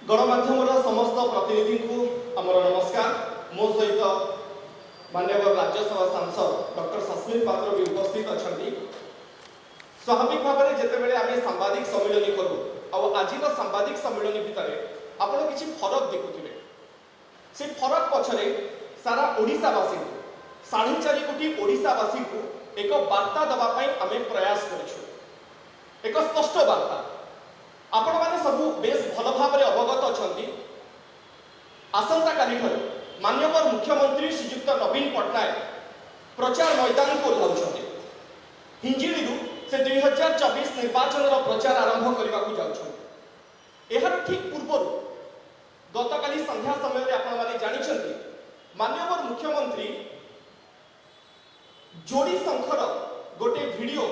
गणमाध्यम समस्त प्रतिनिधि को आमर नमस्कार। मो सहित माननीय राज्यसभा सांसद डॉक्टर सस्मित पात्र भी उपस्थित अच्छा। स्वाभाविक भाव में जिते आम सांबादिक सम्मिलन करूँ आज सांबादिक सम्मिलन भितर आपड़ किसी फरक देखुए से फरक पछरे सारा ओडिशावासी को 4.5 कोटी ओडिशावासी को एक वार्ता दवाई आम प्रयास करूँ। एक स्पष्ट वार्ता आपण माने सबू बेस भल भाव में अवगत अच्छा। आसंता काली माननीय मुख्यमंत्री श्रीजुक्त नवीन पट्टनायक प्रचार मैदान को ओह्लाउछन्ते। हिंजिली से 2024 निर्वाचन प्रचार आरंभ करने को जाउछन्ते। एहार ठीक पूर्व गतकाली संध्या समय आपण माने जानिछन्ते माननीय मुख्यमंत्री जोड़ी शंखर गोटे वीडियो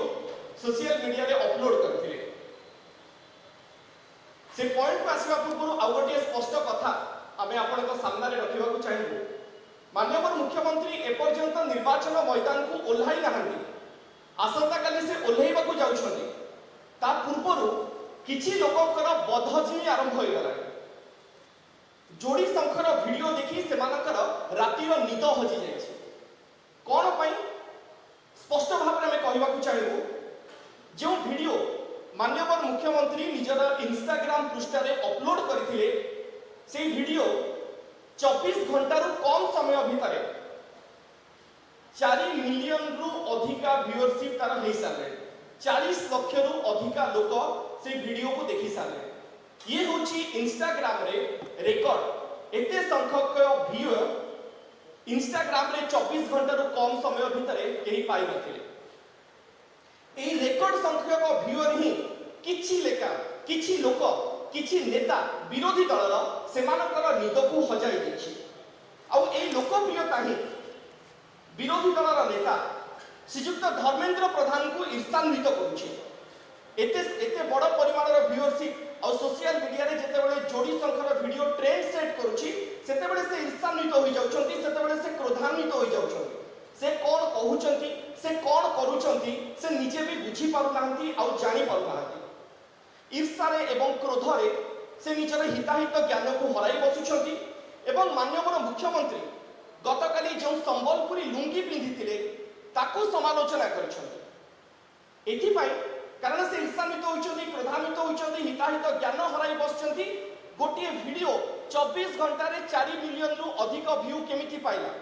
सोशल मीडिया रे अपलोड करथिले। से पॉइंट को आसवा पूर्व आउ गोटे स्पष्ट कथा आम आपण सामने रखा चाहूँ। माननीय मुख्यमंत्री एपर्यंत निर्वाचन मैदान को ओह्लाई ना आसंता काली से ओह्लैवा जाउछन्ति। ता पूर्व किछि लोकंकर बधजिमी आरंभ हो गला। जोड़ी शंखर वीडियो देखि सेमानकर रातिर निद हजि जाइछि। कोन पई स्पष्ट भाव में कहवा चाहूँ जो वीडियो माननीय मुख्यमंत्री निजर इंस्टाग्राम पृष्ठ अपलोड करथिले से वीडियो 24 घंटा रु कम समय भितर 4 मिलियन रु अधिका व्यूअरशिप तार हो सारे 40 लाख रु अधिका लोक से वीडियो को देखि सारे। ये होची इंस्टाग्राम रे रेकॉर्ड एते संख्यक व्यूअर इंस्टाग्राम रे 24 घंटा रु कम समय भितर केही पाई नथिले। एही रेकॉर्ड संख्यक व्यूअर ही किछि लेखा किछि लोक किछि नेता विरोधी दलर सेमानकर निद को हजाई देछि। आ एही लोकप्रियता ही विरोधी दलर नेता श्रीजुक्त धर्मेंद्र प्रधान को ईर्षान्वित करुछि। एते बड़ परिमाणर व्यूअरशिप और सोशल मीडिया रे जेतेबेले जोड़ी शंखर वीडियो ट्रेंड सेट करुछि सेतेबेले से ईर्षान्वित होई जाउछन्ति, सेतेबेले से क्रोधान्वित होई जाउछन्ति। से कौन कहउछन्ति से कौन करूछन्ति से निजे भी बुझी पारु नाहंती आ जानि पारु नाहंती। ईर्षारे एवं क्रोधरे से निजर हिताहित ज्ञान को हराई बसुछन्ति। एवं माननीय मुख्यमंत्री गतकाली जो संबलपुरी लुंगी पिंधिथिले ताकू समालोचना करिछन्ति। एथिपाई कारण से ईर्षान्वित होइछन्ति, क्रोधान्वित होइछन्ति, हिताहित ज्ञान हराई बसछन्ति। गोटे वीडियो 24 घंटा रे 4 मिलियन रु अधिक व्यू केमिति पाइला।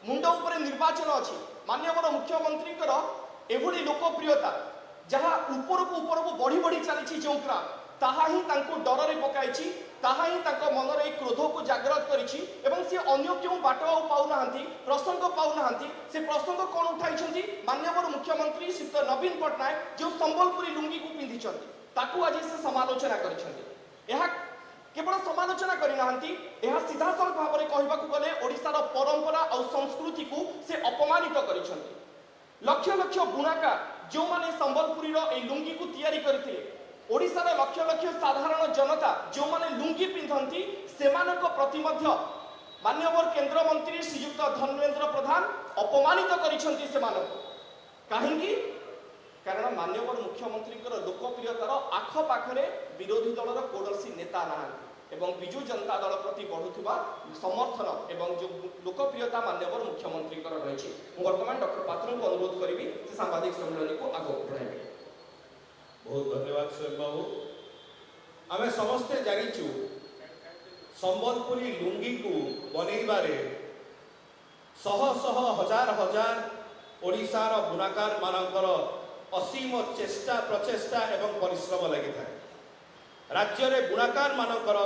मुंड उपरे निर्वाचन अछि। माननीय मुख्यमंत्री एभली लोकप्रियता जहाँ ऊपर को बढ़ी बढ़ी चली जो ताहा ही तांको डर रे पकाइछि, ताहा ही तांको मन रे क्रोध को जागृत करिछि। एवं से अन्य क्यों बाट पाउ नाहंती, प्रसंग पाउ नाहंती। से प्रसंग कोन उठाइछन्ति माननीय मुख्यमंत्री श्री नवीन पट्टनायक जो संबलपुरी लुंगी को पिंधिछन्ति ताकू आज से समालोचना करिछन्ति। एहा केवल समालोचना करना सीधा सड़क भाव में कहवाक गले ओडिशार परंपरा और संस्कृति को से अपमानित करिछन्ति। लक्ष लक्ष बुणाका जो माने संबलपुरी ए लुंगी को तैयारी करथिले ओडिशार लक्ष लक्ष साधारण जनता जो माने लुंगी पिंधंती सेमानक प्रति मध्य माननीय केंद्र मंत्री श्रीजुक्त धर्मेंद्र प्रधान अपमानित करिछन्ति सेमानक। काहेकि कारण माननीय मुख्यमंत्री लोकप्रियतार आख पाखरे विरोधी दलर कौनसी नेता ना एवं विजु जनता दल प्रति बढ़ुवा समर्थन एवं जो लोकप्रियता माननीय मुख्यमंत्री रही। वर्तमान डॉक्टर पात्र को अनुरोध करी सांबादिक सम्मेलन को आगे बढ़ाइबे। बहुत धन्यवाद स्वयं बाबू। आम समस्ते जानिचु संबलपुरी लुंगी को बनैबारे शह शह हजार हजार ओडिशार बुनाकार मानकर असीम चेष्टा प्रचेष्टा एवं परिश्रम लगी था। राज्य में बुणाकार मानकर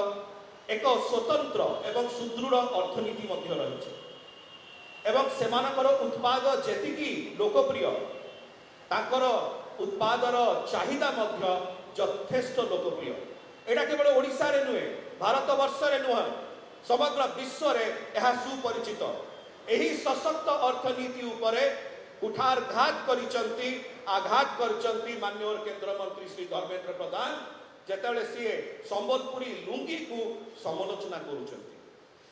एक स्वतंत्र एवं सुदृढ़ अर्थनीति मध्य रही एवं सेमानकर उत्पाद जेतिकी लोकप्रिय ताकर उत्पादर चाहिदा मध्य यथेष्ट लोकप्रिय। एटा केवल ओडिशा रे नुहे भारत वर्ष रे नुहे समग्र विश्व रे यह सुपरिचित। एही सशक्त अर्थनीति उपरे कुठारघात करिसंती आघात करिसंती माननीय केंद्र मंत्री श्री धर्मेंद्र प्रधान जेतेबेले सी संबलपुरी लुंगी को समालोचना करुचंती।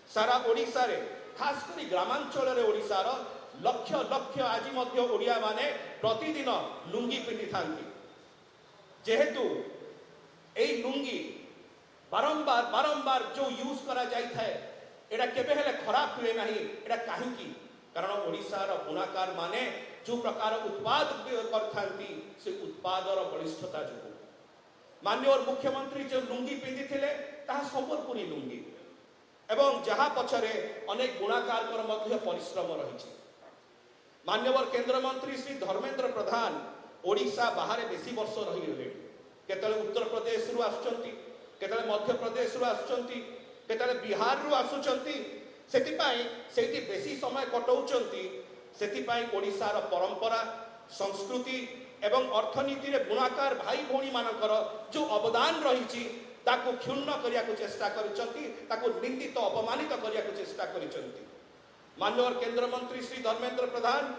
सारा ओडिशा रे खास करी ग्रामांचल रे ओडिशार लक्ष लक्ष आज मध्य ओडिया माने प्रतिदिन लुंगी पिंधि थांती। जेहेतु एई लुंगी बारंबार बारंबार जो यूज करा जाई थाए एटा केबे हेले खराब हुए नहीं एटा काहेकि कारण ओडिशार बुनाकार माने जो प्रकार उत्पाद करथांती से उत्पादर बलिष्ठता जो माननीय मुख्यमंत्री जो लुंगी पिंधि थिले ताहा संबलपुरी लुंगी एवं जहाँ पछरे अनेक बुनाकार कर मध्य परिश्रम रही मान्यवर केंद्र मंत्री श्री धर्मेंद्र प्रधान ओडिशा बाहर बेसी वर्ष रही गले केतले उत्तर प्रदेश रु आसुचंती केतले मध्य प्रदेश रु आसुचंती केतले बिहार रु आसुचंती सेतिपाई सेति बेसी समय कटौचंती सेतिपाई ओडिशार परंपरा संस्कृति एवं अर्थनीति रे बुनाकार भाई भौणी मानकर जो अवदान रही ताकू क्षुण्ण करिया को चेष्टा करिसंती ताकू निंदित अपमानित करिया को चेष्टा करिसंती माननीय केंद्र मंत्री श्री धर्मेंद्र प्रधान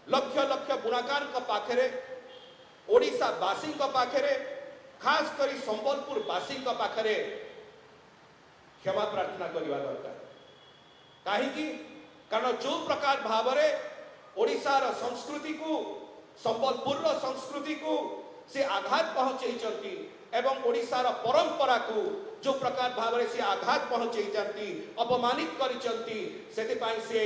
लक्ष लक्ष बुनाकार का पाखरे ओडिशा वासी का पाखरे खास करी संबलपुर वासी का पाखरे क्षमा प्रार्थना करवा दरकार काहेकि कारण जो प्रकार भावरे ओडिशार संस्कृति को संबलपुर संस्कृति को से आघात पहुंचई एवं ओडिशार परंपरा को जो प्रकार भावरे से आघात पहुंचई अपमानित करिसंती सेतिपाई से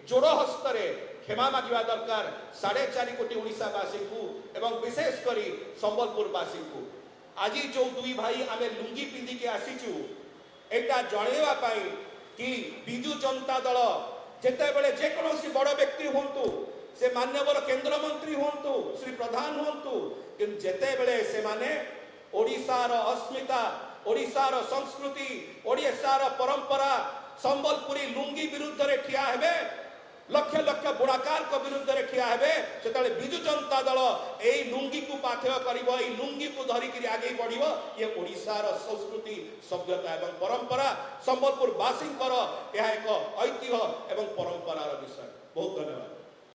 जोड़ हस्तरे क्षमा मागिवा दरकार 4.5 कोटी ओडिशावासी को एवं विशेष करी संबलपुरवासी को आज जो दुई भाई आमे लुंगी पिंधि के आसीचु एटा जणेवा पाई कि बिजु जनता दल जेते बेले जे कोनोसी बड़ व्यक्ति होंतु से मान्यवर केंद्र मंत्री होंतु श्री प्रधान होंतु कि जेते बेले से माने ओडिशार अस्मिता ओडिशार संस्कृति ओडिशार परंपरा संबलपुरी लुंगी विरुद्ध रे ठिया हेबे लक्ष लक्ष बुणाकार को विरुद्ध रे ठिया हेबे सेतले बिजु जनता दल एई लुंगी को पाथेय करिवो एई लुंगी को धरि कि आगे बढ़िवो ये ओडिशार संस्कृति सभ्यता एवं परंपरा संबलपुर वासींकर यह एक ऐतिह्य एवं परंपरार विषय बहुत धन्यवाद।